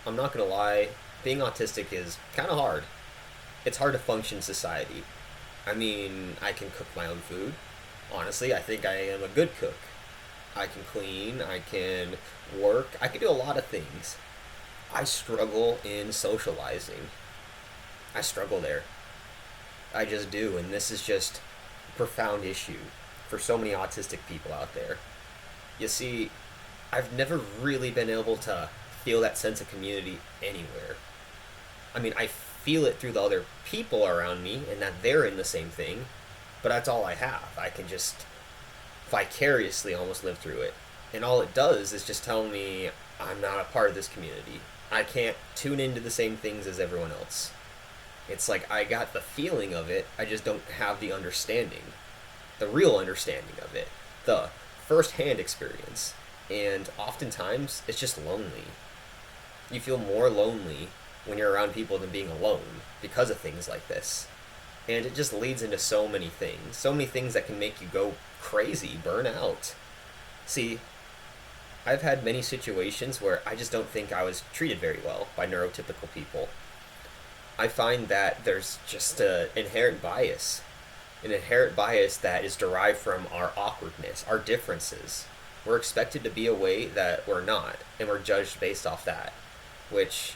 I'm not gonna lie, being autistic is kind of hard. It's hard to function in society. I mean, I can cook my own food. Honestly, I think I am a good cook. I can clean, I can work, I can do a lot of things. I struggle in socializing. I struggle there. I just do, and this is just a profound issue for so many autistic people out there. You see, I've never really been able to feel that sense of community anywhere. I mean, I feel it through the other people around me and that they're in the same thing, but that's all I have. I can just vicariously almost live through it. And all it does is just tell me I'm not a part of this community. I can't tune into the same things as everyone else. It's like I got the feeling of it, I just don't have the understanding. The real understanding of it. The first hand experience. And oftentimes, it's just lonely. You feel more lonely when you're around people than being alone because of things like this. And it just leads into so many things. So many things that can make you go crazy, burn out. See, I've had many situations where I just don't think I was treated very well by neurotypical people. I find that there's just an inherent bias that is derived from our awkwardness, our differences. We're expected to be a way that we're not, and we're judged based off that, which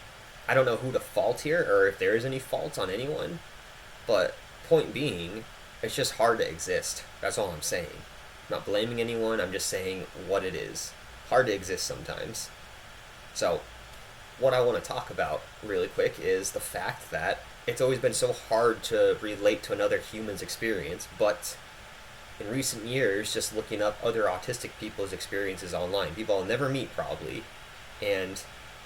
I don't know who to fault here or if there is any fault on anyone, but point being, it's just hard to exist. That's all I'm saying. I'm not blaming anyone, I'm just saying what it is. Hard to exist sometimes. So, what I want to talk about really quick is the fact that it's always been so hard to relate to another human's experience, but in recent years, just looking up other autistic people's experiences online, people I'll never meet probably, and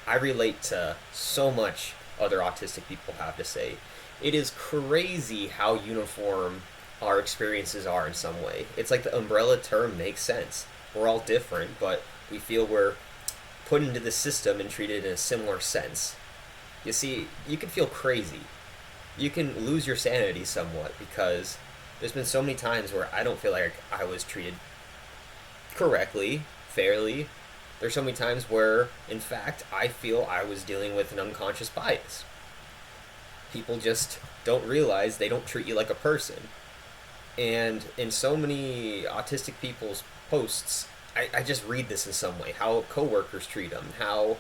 I relate to so much other autistic people have to say. It is crazy how uniform our experiences are in some way. It's like the umbrella term makes sense. We're all different, but we feel we're put into the system and treated in a similar sense. You see, you can feel crazy. You can lose your sanity somewhat because there's been so many times where I don't feel like I was treated correctly, fairly. There's so many times where, in fact, I feel I was dealing with an unconscious bias. People just don't realize they don't treat you like a person. And in so many autistic people's posts, I just read this in some way, how coworkers treat them, how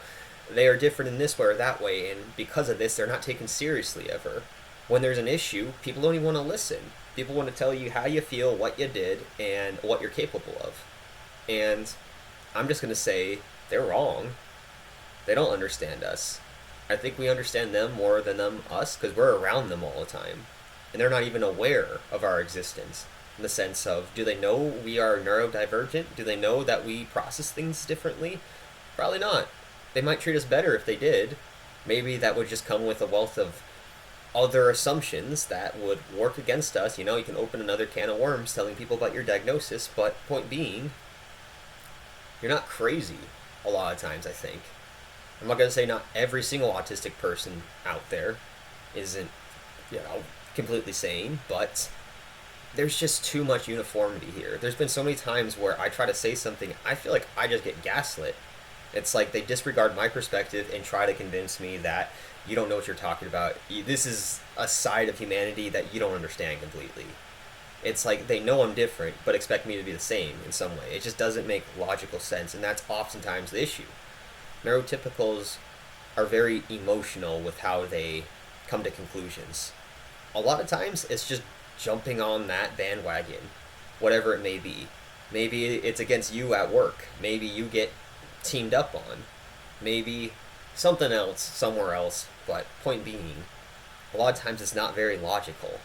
they are different in this way or that way, and because of this, they're not taken seriously ever. When there's an issue, people don't even want to listen. People want to tell you how you feel, what you did, and what you're capable of. And I'm just going to say they're wrong. They don't understand us. I think we understand them more than them us because we're around them all the time. And they're not even aware of our existence in the sense of, do they know we are neurodivergent? Do they know that we process things differently? Probably not. They might treat us better if they did. Maybe that would just come with a wealth of other assumptions that would work against us. You know, you can open another can of worms telling people about your diagnosis, but point being, you're not crazy a lot of times, I think. I'm not going to say not every single autistic person out there isn't, completely sane, but there's just too much uniformity here. There's been so many times where I try to say something, I feel like I just get gaslit. It's like they disregard my perspective and try to convince me that you don't know what you're talking about. This is a side of humanity that you don't understand completely. It's like they know I'm different, but expect me to be the same in some way. It just doesn't make logical sense, and that's oftentimes the issue. Neurotypicals are very emotional with how they come to conclusions. A lot of times, it's just jumping on that bandwagon, whatever it may be. Maybe it's against you at work. Maybe you get teamed up on. Maybe something else, somewhere else. But point being, a lot of times it's not very logical.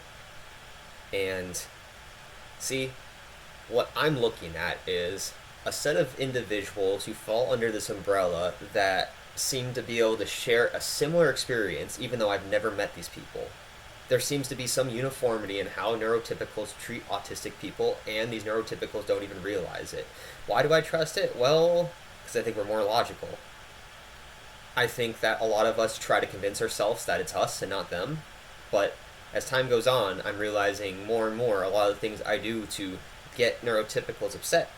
And see, what I'm looking at is a set of individuals who fall under this umbrella that seem to be able to share a similar experience, even though I've never met these people. There seems to be some uniformity in how neurotypicals treat autistic people, and these neurotypicals don't even realize it. Why do I trust it? Well, because I think we're more logical. I think that a lot of us try to convince ourselves that it's us and not them, but as time goes on, I'm realizing more and more a lot of the things I do to get neurotypicals upset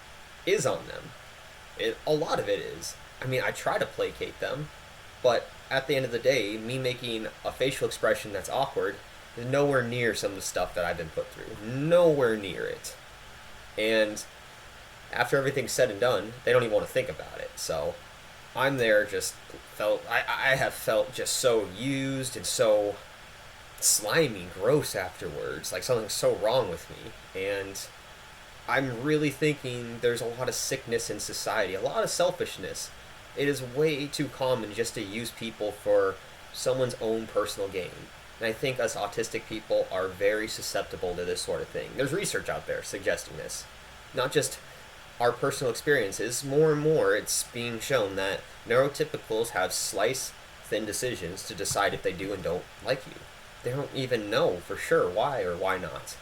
is on them. A lot of it is. I mean, I try to placate them, But at the end of the day, me making a facial expression that's awkward is nowhere near some of the stuff that I've been put through. Nowhere near it. And after everything's said and done, they don't even want to think about it. So I'm there just I have felt just so used and so slimy, gross afterwards, like something's so wrong with me. And I'm really thinking there's a lot of sickness in society, a lot of selfishness. It is way too common just to use people for someone's own personal gain. And I think us autistic people are very susceptible to this sort of thing. There's research out there suggesting this. Not just our personal experiences, more and more it's being shown that neurotypicals have slice thin decisions to decide if they do and don't like you. They don't even know for sure why or why not.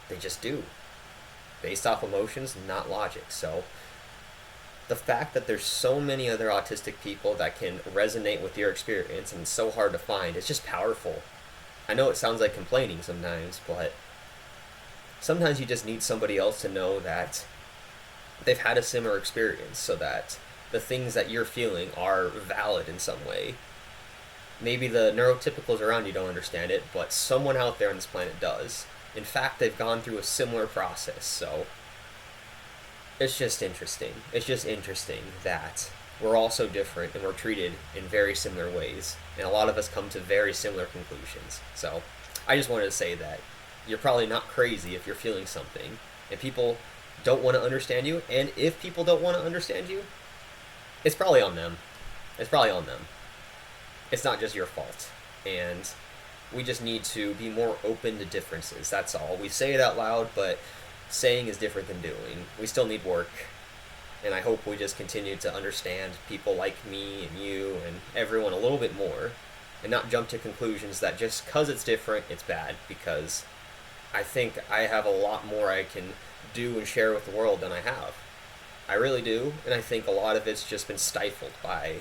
They just do. Based off emotions, not logic. So the fact that there's so many other autistic people that can resonate with your experience and it's so hard to find, it's just powerful. I know it sounds like complaining sometimes, but sometimes you just need somebody else to know that they've had a similar experience so that the things that you're feeling are valid in some way. Maybe the neurotypicals around you don't understand it, but someone out there on this planet does. In fact, they've gone through a similar process, so it's just interesting. It's just interesting that we're all so different and we're treated in very similar ways, and a lot of us come to very similar conclusions. So I just wanted to say that you're probably not crazy if you're feeling something, and people don't want to understand you, and if people don't want to understand you, it's probably on them. It's probably on them. It's not just your fault. And we just need to be more open to differences. That's all. We say it out loud, but saying is different than doing. We still need work. And I hope we just continue to understand people like me and you and everyone a little bit more and not jump to conclusions that just because it's different, it's bad. Because I think I have a lot more I can do and share with the world than I have. I really do. And I think a lot of it's just been stifled by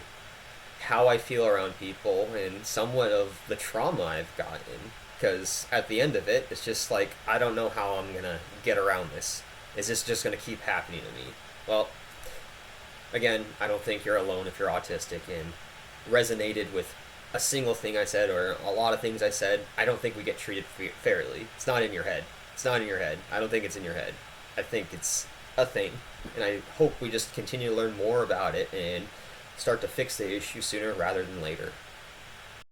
how I feel around people and somewhat of the trauma I've gotten. Because at the end of it, it's just like, I don't know how I'm going to get around this. Is this just going to keep happening to me? Well, again, I don't think you're alone if you're autistic and resonated with a single thing I said or a lot of things I said. I don't think we get treated fairly. It's not in your head. It's not in your head. I don't think it's in your head. I think it's a thing. And I hope we just continue to learn more about it and start to fix the issue sooner rather than later.